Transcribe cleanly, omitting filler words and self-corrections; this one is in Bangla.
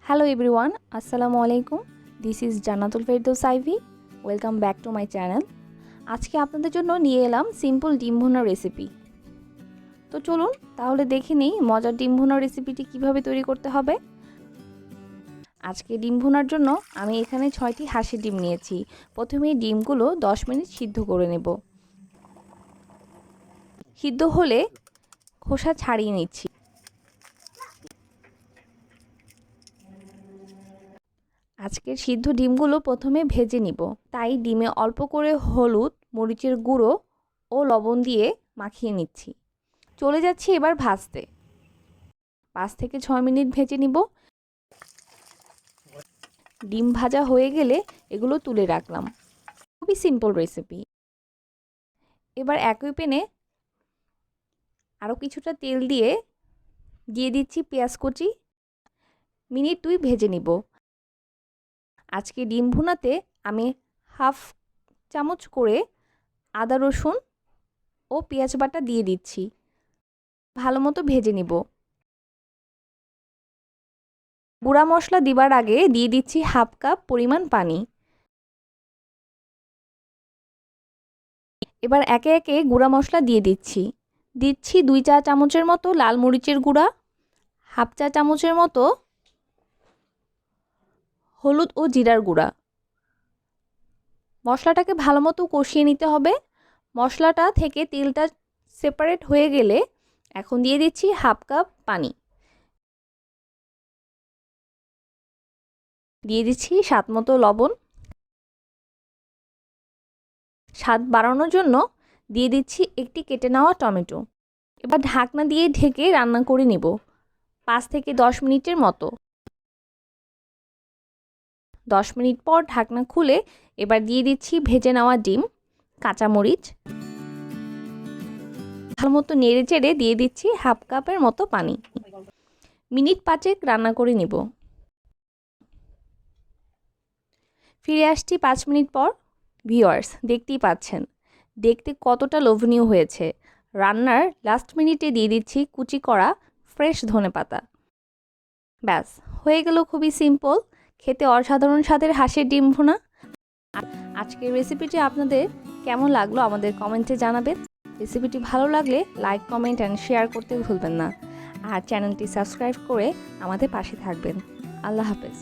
Hello everyone, Assalamu alaikum. This is Jannatul Firdaus Ivy. Welcome back to my channel. আজকে আপনাদের জন্য নিয়ে এলাম সিম্পল ডিম ভুনা রেসিপি। তো চলুন তাহলে দেখে নেই মজার ডিম ভুনা রেসিপিটি কিভাবে তৈরি করতে হবে। আজকে ডিম ভুনার জন্য আমি এখানে 6টি হাঁসের ডিম নিয়েছি। প্রথমে ডিমগুলো 10 মিনিট সিদ্ধ করে নেব। সিদ্ধ হলে খোসা ছাড়িয়ে নিচ্ছি। আজকের সিদ্ধ ডিমগুলো প্রথমে ভেজে নিব, তাই ডিমে অল্প করে হলুদ, মরিচের গুঁড়ো ও লবণ দিয়ে মাখিয়ে নিচ্ছি। চলে যাচ্ছি এবার ভাজতে। 5 থেকে 6 মিনিট ভেজে নিব। ডিম ভাজা হয়ে গেলে এগুলো তুলে রাখলাম। খুবই সিম্পল রেসিপি। এবার একই প্যানে আরও কিছুটা তেল দিয়ে দিচ্ছি পেঁয়াজ কুচি। মিনিট 2 ভেজে নিব। আজকে ডিম ভুনাতে আমি হাফ চামচ করে আদা রসুন ও পেঁয়াজ বাটা দিয়ে দিচ্ছি। ভালো মতো ভেজে নিব। গুঁড়া মশলা দিবার আগে দিয়ে দিচ্ছি হাফ কাপ পরিমাণ পানি। এবার একে একে গুঁড়া মশলা দিয়ে দিচ্ছি। 2 চা চামচের মতো লাল মরিচের গুঁড়া, হাফ চা চামচের মতো হলুদ ও জিরার গুঁড়া। মশলাটাকে ভালো মতো কষিয়ে নিতে হবে। মশলাটা থেকে তেলটা সেপারেট হয়ে গেলে এখন দিয়ে দিচ্ছি হাফ কাপ পানি। দিয়ে দিচ্ছি স্বাদ মতো লবণ। স্বাদ বাড়ানোর জন্য দিয়ে দিচ্ছি একটি কেটে নেওয়া টমেটো। এবার ঢাকনা দিয়ে ঢেকে রান্না করে নিব 5 থেকে 10 মিনিটের মতো। 10 মিনিট পর ঢাকনা খুলে এবার দিয়ে দিচ্ছি ভেজে নেওয়া ডিম, কাঁচামরিচ। ভালো মতো নেড়ে চেড়ে দিয়ে দিচ্ছি হাফ কাপের মতো পানি। মিনিট 5 রান্না করে নিব। ফিরে আসছি 5 মিনিট পর। ভিউয়ার্স, দেখতেই পাচ্ছেন দেখতে কতটা লোভনীয় হয়েছে। রান্নার লাস্ট মিনিটে দিয়ে দিচ্ছি কুচি করা ফ্রেশ ধনেপাতা। ব্যাস হয়ে গেল খুবই সিম্পল, খেতে অসাধারণ স্বাদের হাঁসের ডিম ভুনা। আজকের রেসিপিটি আপনাদের কেমন লাগলো আমাদের কমেন্টে জানাবেন। রেসিপিটি ভালো লাগলে লাইক, কমেন্ট অ্যান্ড শেয়ার করতে ভুলবেন না। আর চ্যানেলটি সাবস্ক্রাইব করে আমাদের পাশে থাকবেন। আল্লাহ হাফেজ।